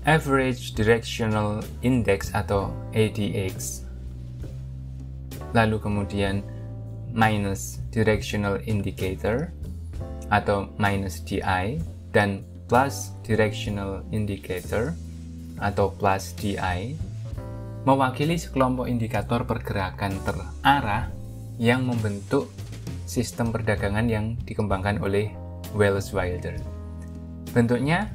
Average Directional Index atau ADX, lalu kemudian minus Directional Indicator atau minus DI, dan plus Directional Indicator atau plus DI, mewakili sekelompok indikator pergerakan terarah yang membentuk sistem perdagangan yang dikembangkan oleh Wales-Wilder. Bentuknya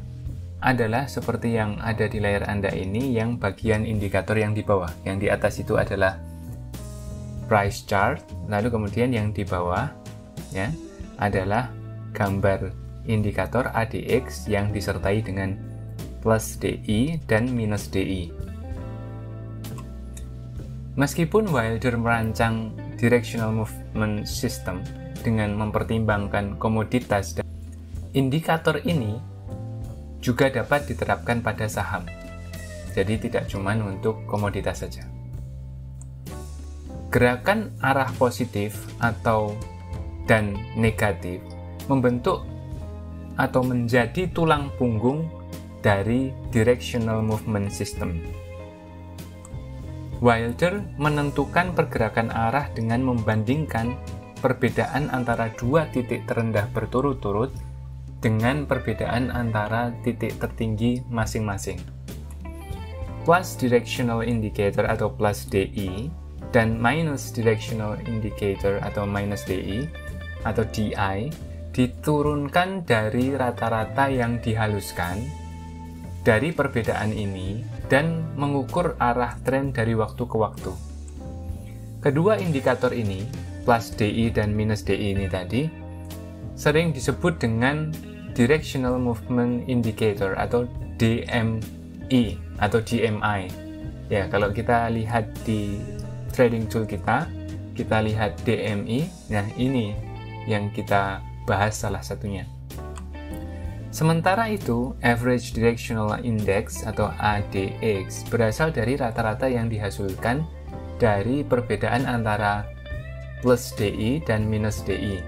adalah seperti yang ada di layar Anda ini, yang bagian indikator yang di bawah. Yang di atas itu adalah price chart, lalu kemudian yang di bawah ya adalah gambar indikator ADX yang disertai dengan plus DI dan minus DI. Meskipun Wilder merancang Directional Movement System dengan mempertimbangkan komoditas, dan indikator ini juga dapat diterapkan pada saham. Jadi tidak cuma untuk komoditas saja. Gerakan arah positif dan negatif membentuk atau menjadi tulang punggung dari Directional Movement System. Wilder menentukan pergerakan arah dengan membandingkan perbedaan antara dua titik terendah berturut-turut dengan perbedaan antara titik tertinggi masing-masing. Plus Directional Indicator atau plus DI dan minus Directional Indicator atau minus DI atau DI diturunkan dari rata-rata yang dihaluskan dari perbedaan ini dan mengukur arah tren dari waktu ke waktu. Kedua indikator ini, plus DI dan minus DI ini tadi, sering disebut dengan Directional Movement Indicator atau DMI atau DMI. Ya, kalau kita lihat di trading tool kita lihat DMI, nah ini yang kita bahas salah satunya. Sementara itu, Average Directional Index atau ADX berasal dari rata-rata yang dihasilkan dari perbedaan antara plus DI dan minus DI.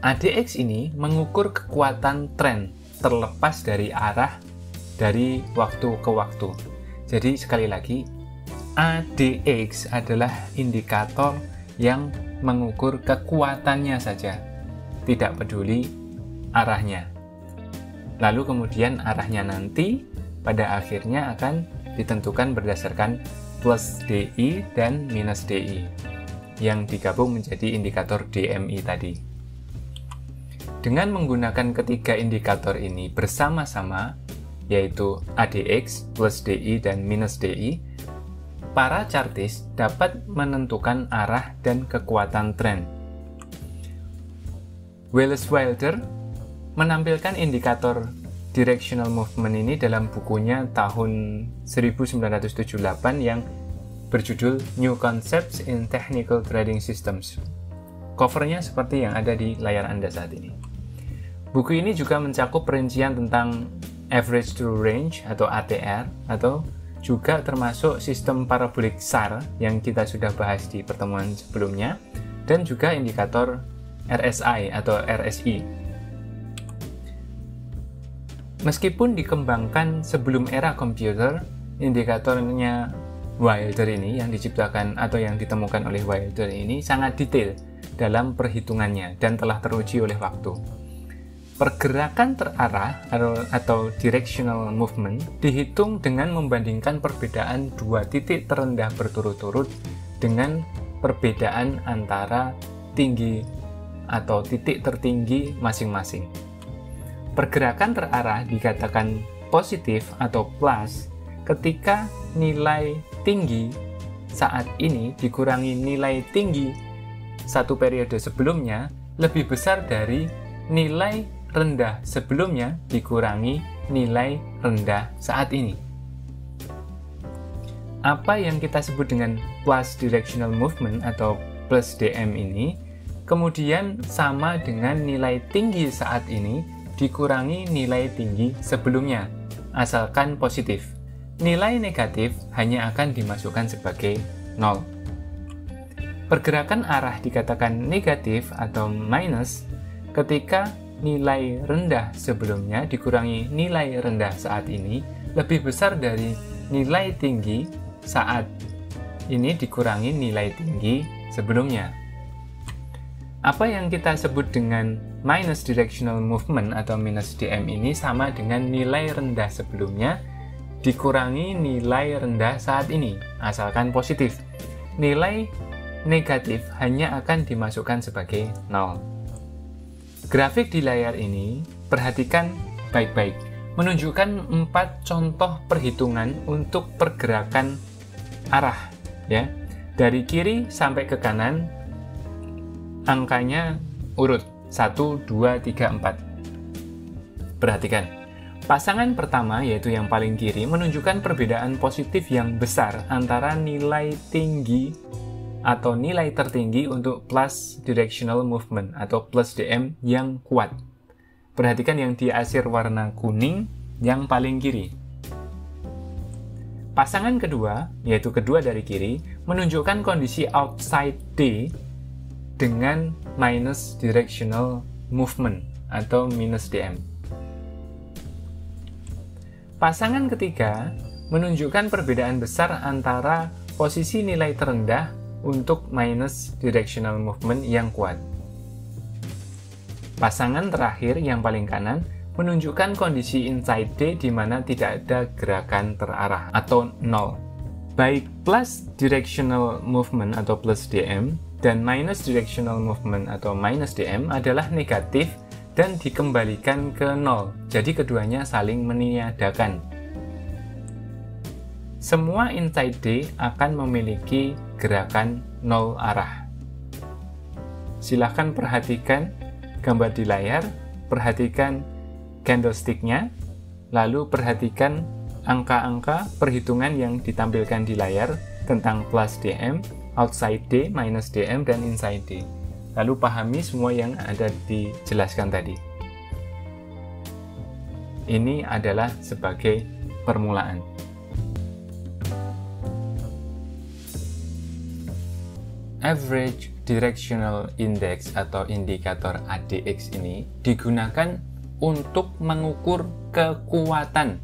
ADX ini mengukur kekuatan tren terlepas dari arah dari waktu ke waktu. Jadi sekali lagi, ADX adalah indikator yang mengukur kekuatannya saja, tidak peduli arahnya. Lalu kemudian arahnya nanti pada akhirnya akan ditentukan berdasarkan plus DI dan minus DI yang digabung menjadi indikator DMI tadi. Dengan menggunakan ketiga indikator ini bersama-sama, yaitu ADX, plus DI, dan minus DI, para chartis dapat menentukan arah dan kekuatan tren. Wales-Wilder menampilkan indikator directional movement ini dalam bukunya tahun 1978 yang berjudul New Concepts in Technical Trading Systems. Covernya seperti yang ada di layar Anda saat ini. Buku ini juga mencakup perincian tentang Average True Range atau ATR, atau juga termasuk sistem parabolik SAR yang kita sudah bahas di pertemuan sebelumnya, dan juga indikator RSI atau RSI. Meskipun dikembangkan sebelum era komputer, indikatornya Wilder ini yang diciptakan atau yang ditemukan oleh Wilder ini sangat detail dalam perhitungannya dan telah teruji oleh waktu. Pergerakan terarah atau directional movement dihitung dengan membandingkan perbedaan dua titik terendah berturut-turut dengan perbedaan antara tinggi atau titik tertinggi masing-masing. Pergerakan terarah dikatakan positif atau plus ketika nilai tinggi saat ini dikurangi nilai tinggi satu periode sebelumnya lebih besar dari nilai rendah sebelumnya dikurangi nilai rendah saat ini. Apa yang kita sebut dengan plus directional movement atau plus DM ini kemudian sama dengan nilai tinggi saat ini dikurangi nilai tinggi sebelumnya, asalkan positif. Nilai negatif hanya akan dimasukkan sebagai 0. Pergerakan arah dikatakan negatif atau minus ketika nilai rendah sebelumnya dikurangi nilai rendah saat ini lebih besar dari nilai tinggi saat ini dikurangi nilai tinggi sebelumnya. Apa yang kita sebut dengan minus directional movement atau minus DM ini sama dengan nilai rendah sebelumnya dikurangi nilai rendah saat ini, asalkan positif. Nilai negatif hanya akan dimasukkan sebagai 0. Grafik di layar ini, perhatikan baik-baik, menunjukkan 4 contoh perhitungan untuk pergerakan arah, ya. Dari kiri sampai ke kanan, angkanya urut 1, 2, 3, 4. Perhatikan, pasangan pertama yaitu yang paling kiri menunjukkan perbedaan positif yang besar antara nilai tinggi atau nilai tertinggi untuk plus directional movement atau plus DM yang kuat. Perhatikan yang diasir warna kuning yang paling kiri. Pasangan kedua, yaitu kedua dari kiri, menunjukkan kondisi outside D dengan minus directional movement atau minus DM. Pasangan ketiga menunjukkan perbedaan besar antara posisi nilai terendah untuk minus directional movement yang kuat. Pasangan terakhir yang paling kanan menunjukkan kondisi inside D di mana tidak ada gerakan terarah atau 0. Baik plus directional movement atau plus DM dan minus directional movement atau minus DM adalah negatif dan dikembalikan ke 0. Jadi keduanya saling meniadakan. Semua inside D akan memiliki gerakan 0 arah. Silahkan perhatikan gambar di layar, perhatikan candlestick-nya, lalu perhatikan angka-angka perhitungan yang ditampilkan di layar tentang plus DM, outside D, minus DM, dan inside D. Lalu pahami semua yang ada dijelaskan tadi. Ini adalah sebagai permulaan. Average Directional Index atau indikator ADX ini digunakan untuk mengukur kekuatan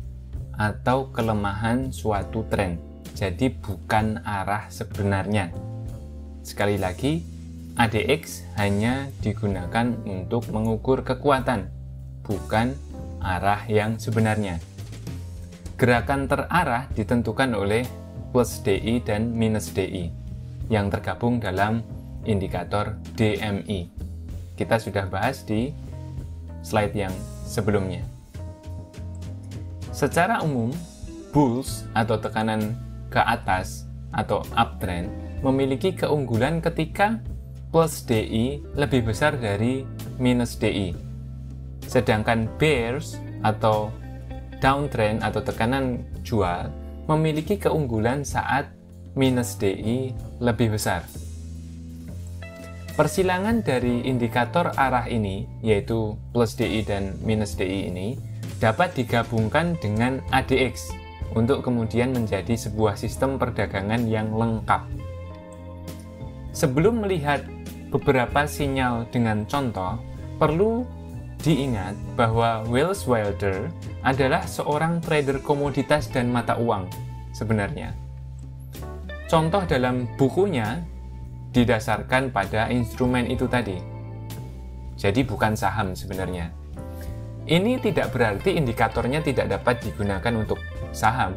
atau kelemahan suatu tren. Jadi bukan arah sebenarnya. Sekali lagi, ADX hanya digunakan untuk mengukur kekuatan, bukan arah yang sebenarnya. Gerakan terarah ditentukan oleh plus DI dan minus DI yang tergabung dalam indikator DMI. Kita sudah bahas di slide yang sebelumnya. Secara umum, bulls atau tekanan ke atas atau uptrend memiliki keunggulan ketika plus DI lebih besar dari minus DI. Sedangkan bears atau downtrend atau tekanan jual memiliki keunggulan saat minus DI lebih besar. Persilangan dari indikator arah ini, yaitu plus DI dan minus DI ini, dapat digabungkan dengan ADX untuk kemudian menjadi sebuah sistem perdagangan yang lengkap. Sebelum melihat beberapa sinyal dengan contoh, perlu diingat bahwa Welles Wilder adalah seorang trader komoditas dan mata uang sebenarnya. Contoh dalam bukunya didasarkan pada instrumen itu tadi. Jadi bukan saham sebenarnya. Ini tidak berarti indikatornya tidak dapat digunakan untuk saham.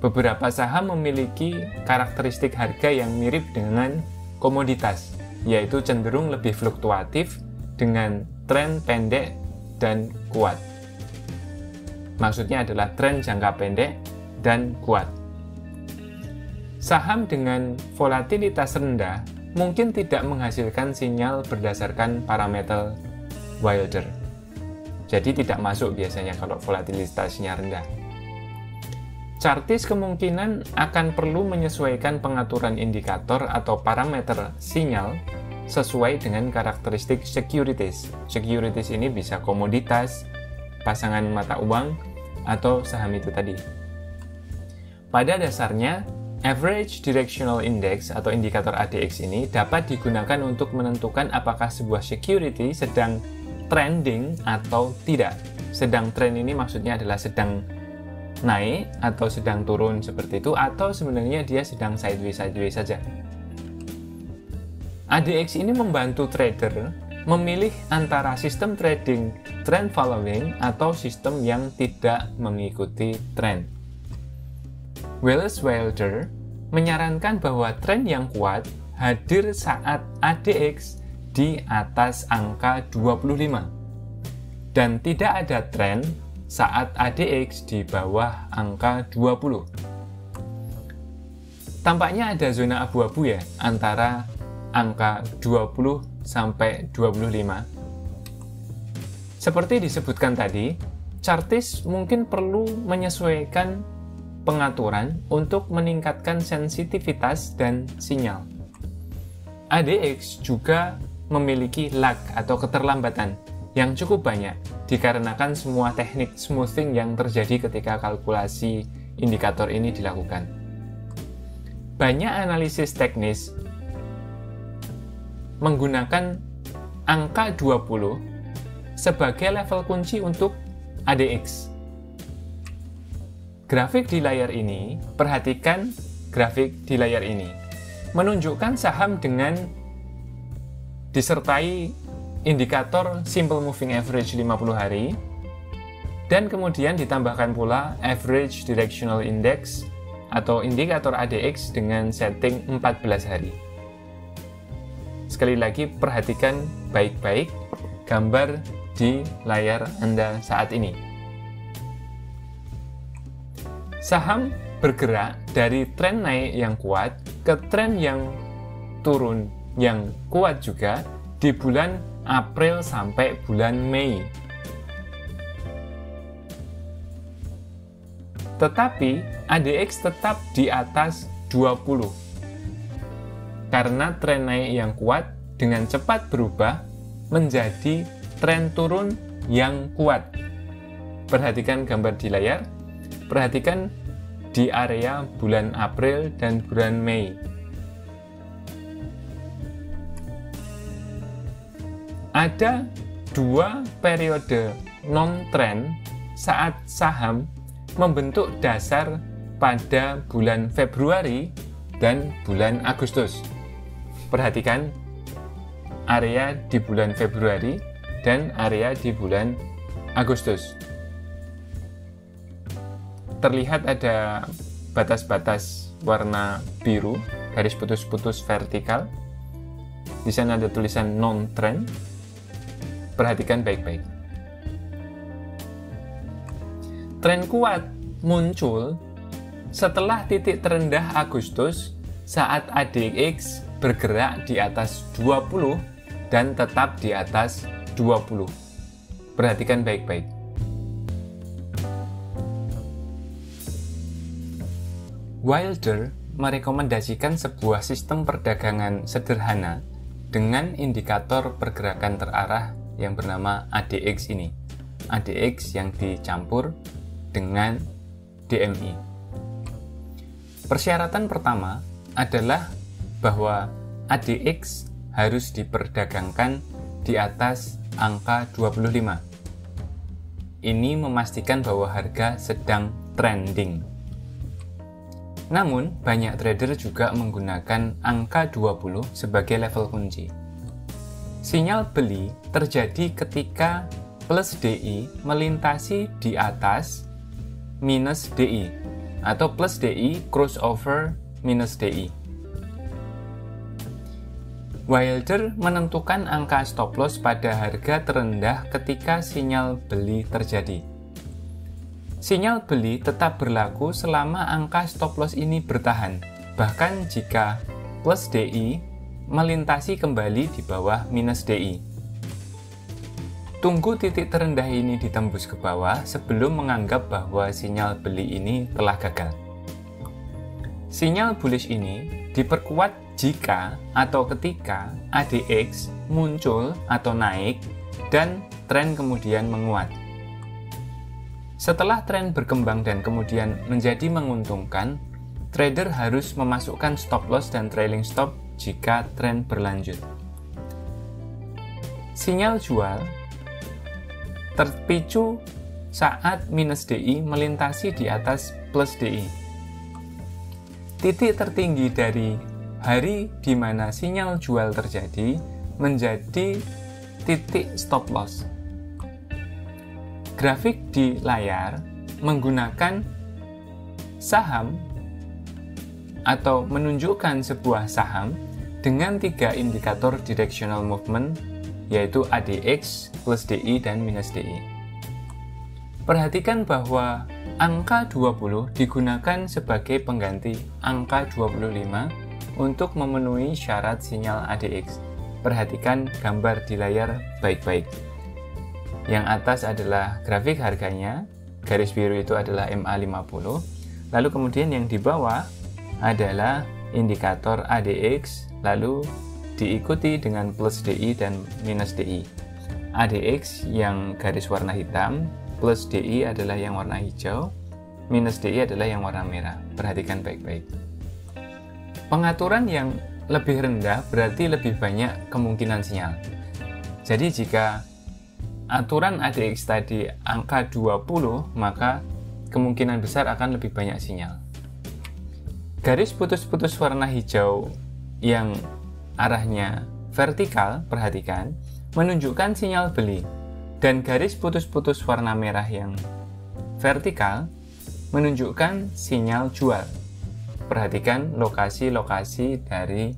Beberapa saham memiliki karakteristik harga yang mirip dengan komoditas, yaitu cenderung lebih fluktuatif dengan tren pendek dan kuat. Maksudnya adalah tren jangka pendek dan kuat. Saham dengan volatilitas rendah mungkin tidak menghasilkan sinyal berdasarkan parameter Wilder. Jadi tidak masuk biasanya kalau volatilitasnya rendah. Chartis kemungkinan akan perlu menyesuaikan pengaturan indikator atau parameter sinyal sesuai dengan karakteristik securities. Securities ini bisa komoditas, pasangan mata uang, atau saham itu tadi. Pada dasarnya, Average Directional Index atau indikator ADX ini dapat digunakan untuk menentukan apakah sebuah security sedang trending atau tidak. Sedang trend ini maksudnya adalah sedang naik atau sedang turun seperti itu, atau sebenarnya dia sedang sideways saja. ADX ini membantu trader memilih antara sistem trading trend following atau sistem yang tidak mengikuti tren. Wallace Wilder menyarankan bahwa tren yang kuat hadir saat ADX di atas angka 25 dan tidak ada tren saat ADX di bawah angka 20. Tampaknya ada zona abu-abu ya antara angka 20 sampai 25. Seperti disebutkan tadi, chartis mungkin perlu menyesuaikan pengaturan untuk meningkatkan sensitivitas dan sinyal. ADX juga memiliki lag atau keterlambatan yang cukup banyak dikarenakan semua teknik smoothing yang terjadi ketika kalkulasi indikator ini dilakukan. Banyak analisis teknis menggunakan angka 20 sebagai level kunci untuk ADX. Grafik di layar ini, perhatikan grafik di layar ini, menunjukkan saham dengan disertai indikator Simple Moving Average 50 hari, dan kemudian ditambahkan pula Average Directional Index atau indikator ADX dengan setting 14 hari. Sekali lagi, perhatikan baik-baik gambar di layar Anda saat ini. Saham bergerak dari tren naik yang kuat ke tren yang turun yang kuat juga di bulan April sampai bulan Mei. Tetapi ADX tetap di atas 20 karena tren naik yang kuat dengan cepat berubah menjadi tren turun yang kuat. Perhatikan gambar di layar, perhatikan di area bulan April dan bulan Mei. Ada dua periode non-trend saat saham membentuk dasar pada bulan Februari dan bulan Agustus. Perhatikan area di bulan Februari dan area di bulan Agustus. Terlihat ada batas-batas warna biru, garis putus-putus vertikal. Di sana ada tulisan non-trend. Perhatikan baik-baik. Tren kuat muncul setelah titik terendah Agustus saat ADX bergerak di atas 20 dan tetap di atas 20. Perhatikan baik-baik. Wilder merekomendasikan sebuah sistem perdagangan sederhana dengan indikator pergerakan terarah yang bernama ADX ini. ADX yang dicampur dengan DMI. Persyaratan pertama adalah bahwa ADX harus diperdagangkan di atas angka 25. Ini memastikan bahwa harga sedang trending. Namun, banyak trader juga menggunakan angka 20 sebagai level kunci. Sinyal beli terjadi ketika plus DI melintasi di atas minus DI atau plus DI crossover minus DI. Wilder menentukan angka stop loss pada harga terendah ketika sinyal beli terjadi. Sinyal beli tetap berlaku selama angka stop loss ini bertahan, bahkan jika plus DI melintasi kembali di bawah minus DI. Tunggu titik terendah ini ditembus ke bawah sebelum menganggap bahwa sinyal beli ini telah gagal. Sinyal bullish ini diperkuat jika atau ketika ADX muncul atau naik dan tren kemudian menguat. Setelah tren berkembang dan kemudian menjadi menguntungkan, trader harus memasukkan stop loss dan trailing stop jika tren berlanjut. Sinyal jual terpicu saat minus DI melintasi di atas plus DI. Titik tertinggi dari hari di mana sinyal jual terjadi menjadi titik stop loss. Grafik di layar menggunakan saham atau menunjukkan sebuah saham dengan 3 indikator directional movement, yaitu ADX, plus DI, dan minus DI. Perhatikan bahwa angka 20 digunakan sebagai pengganti angka 25 untuk memenuhi syarat sinyal ADX. Perhatikan gambar di layar baik-baik. Yang atas adalah grafik harganya, garis biru itu adalah MA50, lalu kemudian yang di bawah adalah indikator ADX, lalu diikuti dengan plus DI dan minus DI. ADX yang garis warna hitam, plus DI adalah yang warna hijau, minus DI adalah yang warna merah. Perhatikan baik-baik. Pengaturan yang lebih rendah berarti lebih banyak kemungkinan sinyal. Jadi jika aturan ADX tadi angka 20, maka kemungkinan besar akan lebih banyak sinyal. Garis putus-putus warna hijau yang arahnya vertikal, perhatikan, menunjukkan sinyal beli. Dan garis putus-putus warna merah yang vertikal menunjukkan sinyal jual. Perhatikan lokasi-lokasi dari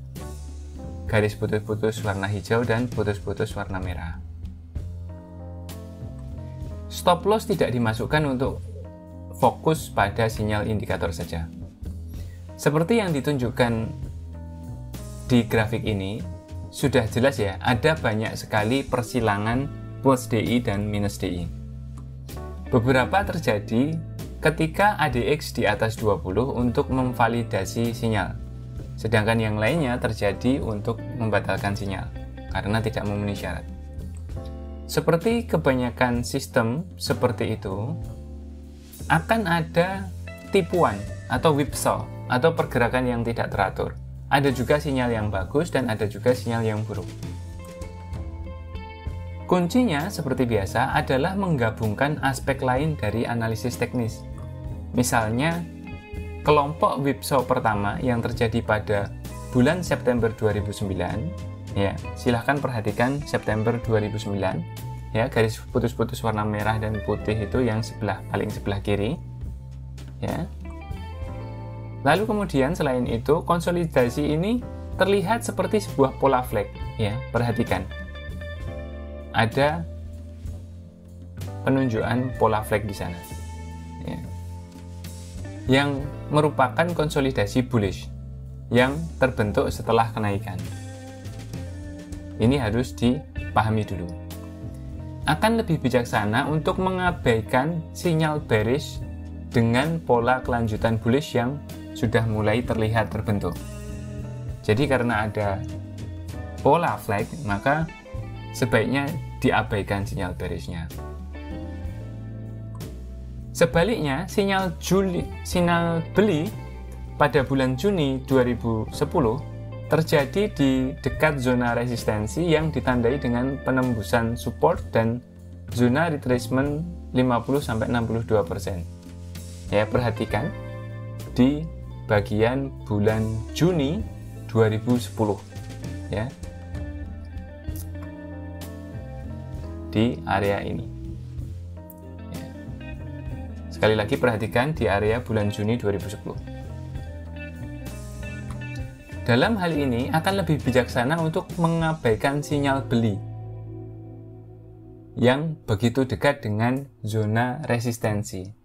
garis putus-putus warna hijau dan putus-putus warna merah. Stop loss tidak dimasukkan untuk fokus pada sinyal indikator saja. Seperti yang ditunjukkan di grafik ini, sudah jelas ya, ada banyak sekali persilangan plus DI dan minus DI. Beberapa terjadi ketika ADX di atas 20 untuk memvalidasi sinyal, sedangkan yang lainnya terjadi untuk membatalkan sinyal karena tidak memenuhi syarat. Seperti kebanyakan sistem seperti itu, akan ada tipuan atau whipsaw atau pergerakan yang tidak teratur. Ada juga sinyal yang bagus dan ada juga sinyal yang buruk. Kuncinya seperti biasa adalah menggabungkan aspek lain dari analisis teknis. Misalnya, kelompok whipsaw pertama yang terjadi pada bulan September 2009, ya, silahkan perhatikan September 2009, ya, garis putus-putus warna merah dan putih itu yang paling sebelah kiri, ya. Lalu kemudian selain itu, konsolidasi ini terlihat seperti sebuah pola flag, ya, perhatikan. Ada penunjukan pola flag di sana, ya, yang merupakan konsolidasi bullish yang terbentuk setelah kenaikan. Ini harus dipahami dulu. Akan lebih bijaksana untuk mengabaikan sinyal bearish dengan pola kelanjutan bullish yang sudah mulai terlihat terbentuk. Jadi karena ada pola flag, maka sebaiknya diabaikan sinyal bearishnya. Sebaliknya, sinyal beli pada bulan Juni 2010 terjadi di dekat zona resistensi yang ditandai dengan penembusan support dan zona retracement 50-62%. Ya, perhatikan di bagian bulan Juni 2010, ya, di area ini. Ya. Sekali lagi perhatikan di area bulan Juni 2010. Dalam hal ini akan lebih bijaksana untuk mengabaikan sinyal beli yang begitu dekat dengan zona resistensi.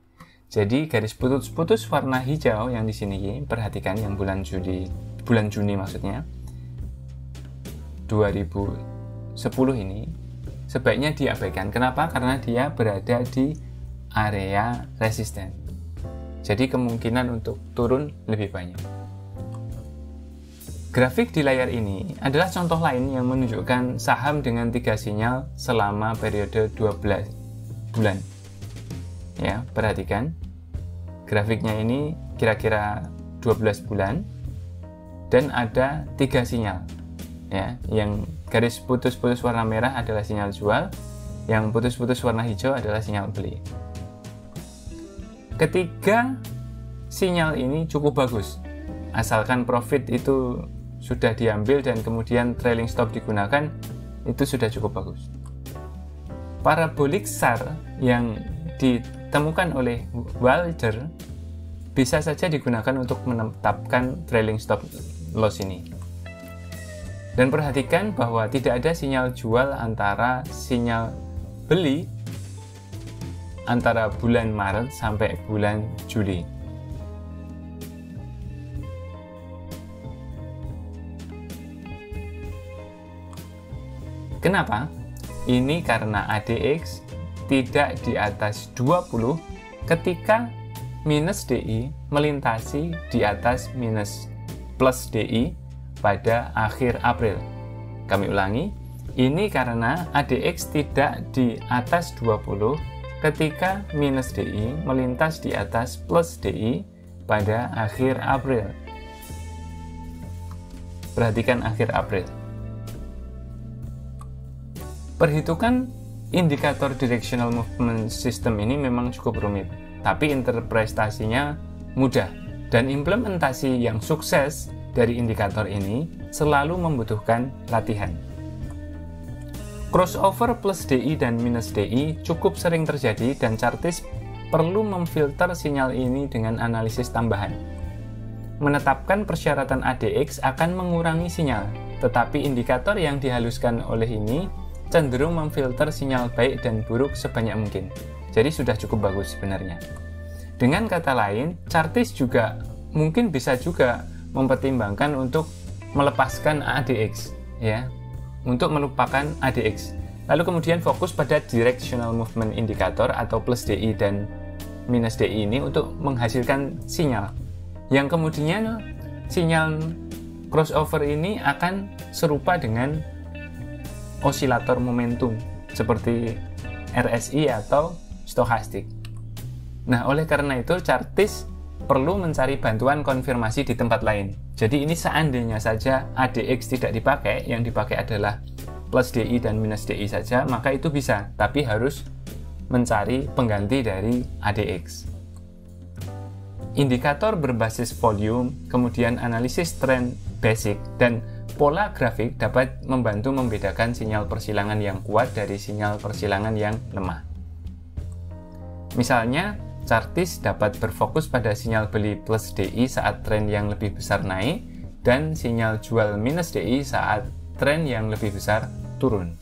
Jadi garis putus-putus warna hijau yang di sini, perhatikan yang bulan Juni maksudnya 2010 ini sebaiknya diabaikan. Kenapa? Karena dia berada di area resisten. Jadi kemungkinan untuk turun lebih banyak. Grafik di layar ini adalah contoh lain yang menunjukkan saham dengan 3 sinyal selama periode 12 bulan. Ya, perhatikan. Grafiknya ini kira-kira 12 bulan dan ada 3 sinyal. Ya, yang garis putus-putus warna merah adalah sinyal jual, yang putus-putus warna hijau adalah sinyal beli. Ketiga sinyal ini cukup bagus, asalkan profit itu sudah diambil dan kemudian trailing stop digunakan, itu sudah cukup bagus. Parabolic SAR yang ditemukan oleh Wilder bisa saja digunakan untuk menetapkan trailing stop loss ini. Dan perhatikan bahwa tidak ada sinyal jual antara sinyal beli antara bulan Maret sampai bulan Juli. Kenapa? Ini karena ADX tidak di atas 20 ketika minus DI melintasi di atas minus plus DI pada akhir April. Kami ulangi, ini karena ADX tidak di atas 20 ketika minus DI melintas di atas plus DI pada akhir April. Perhatikan akhir April. Perhitungan indikator directional movement system ini memang cukup rumit, tapi interpretasinya mudah, dan implementasi yang sukses dari indikator ini selalu membutuhkan latihan. Crossover plus DI dan minus DI cukup sering terjadi dan chartis perlu memfilter sinyal ini dengan analisis tambahan. Menetapkan persyaratan ADX akan mengurangi sinyal, tetapi indikator yang dihaluskan oleh ini cenderung memfilter sinyal baik dan buruk sebanyak mungkin. Jadi sudah cukup bagus sebenarnya. Dengan kata lain, chartis juga mungkin bisa juga mempertimbangkan untuk melepaskan ADX, ya, untuk melupakan ADX. Lalu kemudian fokus pada directional movement indicator atau plus DI dan minus DI ini untuk menghasilkan sinyal. Yang kemudian sinyal crossover ini akan serupa dengan osilator momentum seperti RSI atau stokastik. Nah, oleh karena itu chartis perlu mencari bantuan konfirmasi di tempat lain. Jadi ini seandainya saja ADX tidak dipakai, yang dipakai adalah plus DI dan minus DI saja, maka itu bisa, tapi harus mencari pengganti dari ADX. Indikator berbasis volume, kemudian analisis tren basic, dan pola grafik dapat membantu membedakan sinyal persilangan yang kuat dari sinyal persilangan yang lemah. Misalnya, chartis dapat berfokus pada sinyal beli plus DI saat tren yang lebih besar naik dan sinyal jual minus DI saat tren yang lebih besar turun.